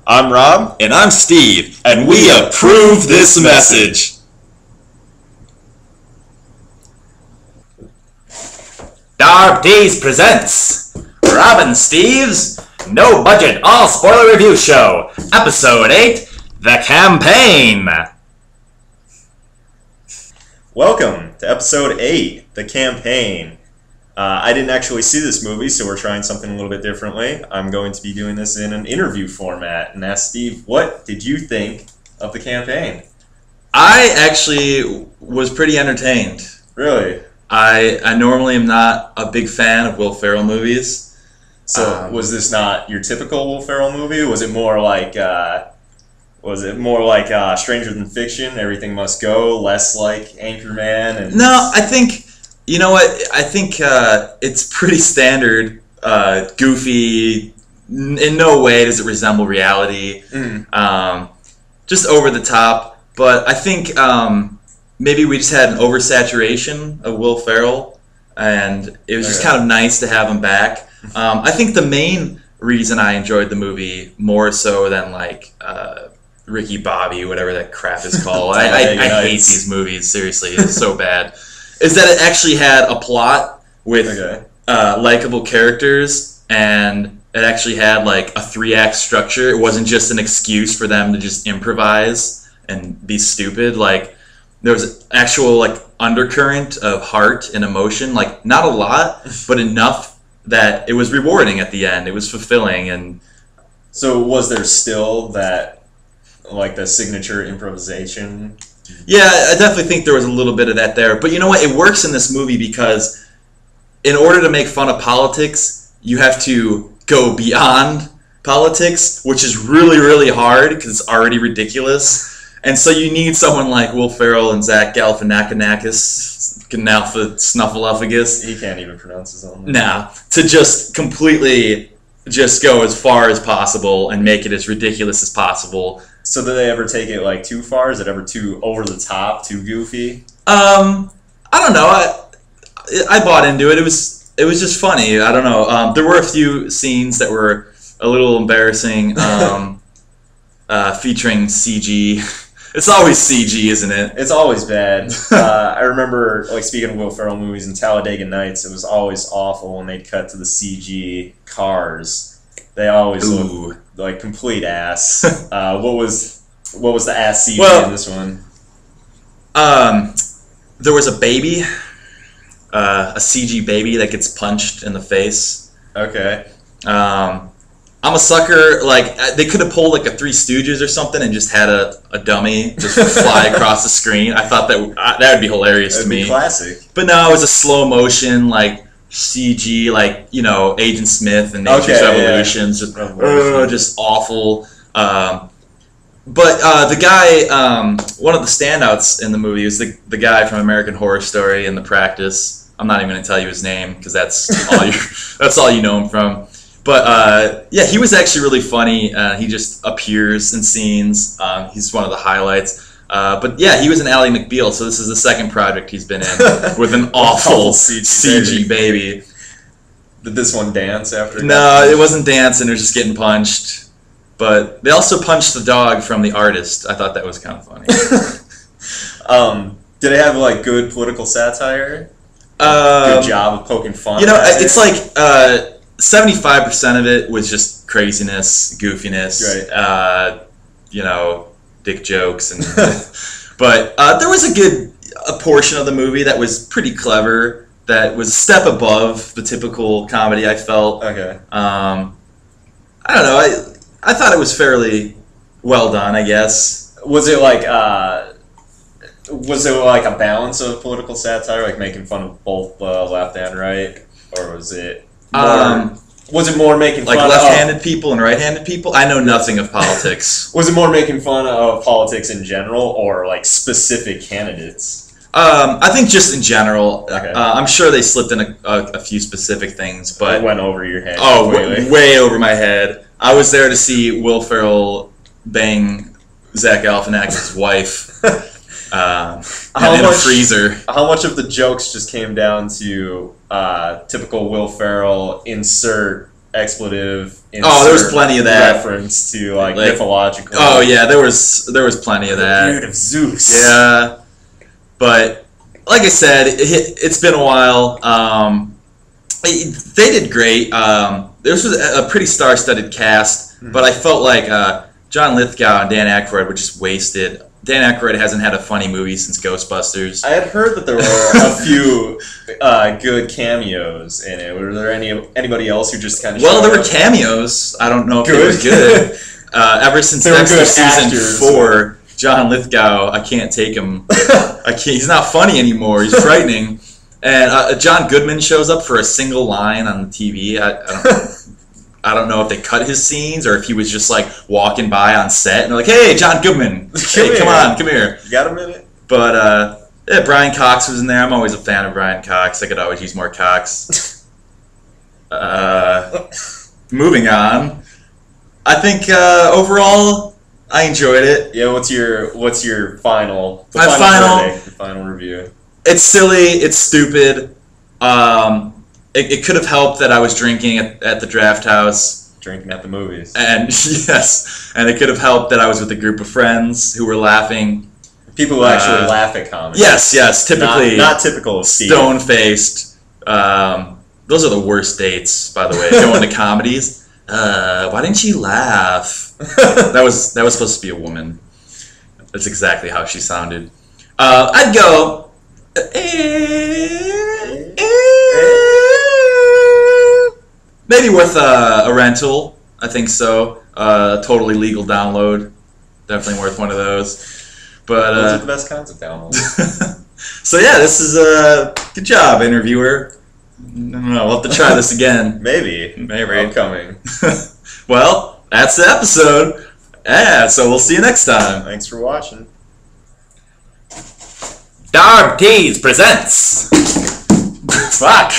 I'm Rob. And I'm Steve. And we approve this message. Darb D's presents Rob and Steve's No Budget All Spoiler Review Show, Episode 8, The Campaign. Welcome to Episode 8, The Campaign. I didn't actually see this movie, so we're trying something a little bit differently. I'm going to be doing this in an interview format and ask Steve, what did you think of The Campaign? I actually was pretty entertained. Really? I normally am not a big fan of Will Ferrell movies. So was this not your typical Will Ferrell movie? Was it more like Stranger Than Fiction, Everything Must Go, less like Anchorman? And No, I think, you know what, I think it's pretty standard, goofy. In no way does it resemble reality. Just over the top. But I think maybe we just had an oversaturation of Will Ferrell, and it was just kind of nice to have him back. I think the main reason I enjoyed the movie more so than like Ricky Bobby, whatever that crap is called. I hate these movies, seriously. It's so bad. Is that it actually had a plot with likable characters, and it actually had like a 3-act structure. It wasn't just an excuse for them to just improvise and be stupid. Like, there was actual like undercurrent of heart and emotion. Like, not a lot, but enough that it was rewarding at the end. It was fulfilling. And so was there still that, like, the signature improvisation? Yeah, I definitely think there was a little bit of that there. But you know what? It works in this movie because in order to make fun of politics, you have to go beyond politics, which is really, really hard because it's already ridiculous. And so you need someone like Will Ferrell and Zach Galifianakis, Snuffleupagus. He can't even pronounce his own name. Nah, to just completely just go as far as possible and make it as ridiculous as possible. So did they ever take it like too far? Is it ever too over the top, too goofy? I don't know. I bought into it. It was just funny. I don't know. There were a few scenes that were a little embarrassing, featuring CG. It's always CG, isn't it? It's always bad. I remember, like, speaking of Will Ferrell movies, in Talladega Nights, it was always awful when they'd cut to the CG cars. They always look like complete ass. What was the ass CG in this one? There was a baby, a CG baby that gets punched in the face. Okay. I'm a sucker. Like, they could have pulled like a Three Stooges or something and just had a dummy just fly across the screen. I thought that would be hilarious to me. That'd be classic. But no, it was a slow motion like CG, like, you know, Agent Smith and Nature's Revolutions. Yeah. Just awful. But the guy, one of the standouts in the movie was the guy from American Horror Story and The Practice. I'm not even going to tell you his name because that's all you know him from. But yeah, he was actually really funny. He just appears in scenes. He's one of the highlights. But yeah, he was in Ally McBeal, so this is the second project he's been in with an awful CG baby. Did this one dance after? No, it wasn't dancing. It was just getting punched. But they also punched the dog from The Artist. I thought that was kind of funny. Did it have like good political satire? Good job of poking fun. You know, it's like 75% of it was just craziness, goofiness. Right. You know, dick jokes, and but there was a portion of the movie that was pretty clever. That was a step above the typical comedy, I felt. Okay. I don't know. I thought it was fairly well done, I guess. Was it like a balance of political satire, like making fun of both left and right, or was it more making fun like left-handed people and right-handed people? I know nothing of politics. Was it more making fun of politics in general, or like specific candidates? I think just in general. Okay. I'm sure they slipped in a few specific things, but it went over your head. Oh, way over my head. I was there to see Will Ferrell bang Zach Galifianakis' wife in a freezer. How much of the jokes just came down to typical Will Ferrell insert expletive. Oh, there was plenty of that. Reference to like mythological. Oh yeah, there was plenty of that. Beard of Zeus. Yeah, but like I said, it's been a while. They did great. This was a pretty star-studded cast, but I felt like John Lithgow and Dan Aykroyd were just wasted. Dan Aykroyd hasn't had a funny movie since Ghostbusters. I had heard that there were a few good cameos in it. Were there anybody else who just kind of? Well, there were cameos. I don't know if they were good. Ever since Dexter season 4, John Lithgow, I can't take him. He's not funny anymore. He's frightening. And John Goodman shows up for a single line on the TV. I don't know if they cut his scenes or if he was just like walking by on set and they're like, "Hey, John Goodman, come on, come here." You got a minute? But yeah, Brian Cox was in there. I'm always a fan of Brian Cox. I could always use more Cox. Moving on. I think overall I enjoyed it. Yeah. What's your final? My final verdict, the final review. It's silly. It's stupid. It could have helped that I was drinking at the Draft House. Drinking at the movies. And yes, and it could have helped that I was with a group of friends who were laughing. People who actually laugh at comedy. Yes, typically not typical of Steve. Stone-faced. Those are the worst dates, by the way. Going to comedies. Why didn't she laugh? That was supposed to be a woman. That's exactly how she sounded. I'd go. Maybe worth a rental. I think so. Totally legal download. Definitely worth one of those. But those are the best kinds of downloads. So yeah, this is a good job, interviewer. I don't know. We'll have to try this again. Maybe. Upcoming. Well, that's the episode. Yeah. So we'll see you next time. Thanks for watching. Darb Tees presents. Fuck.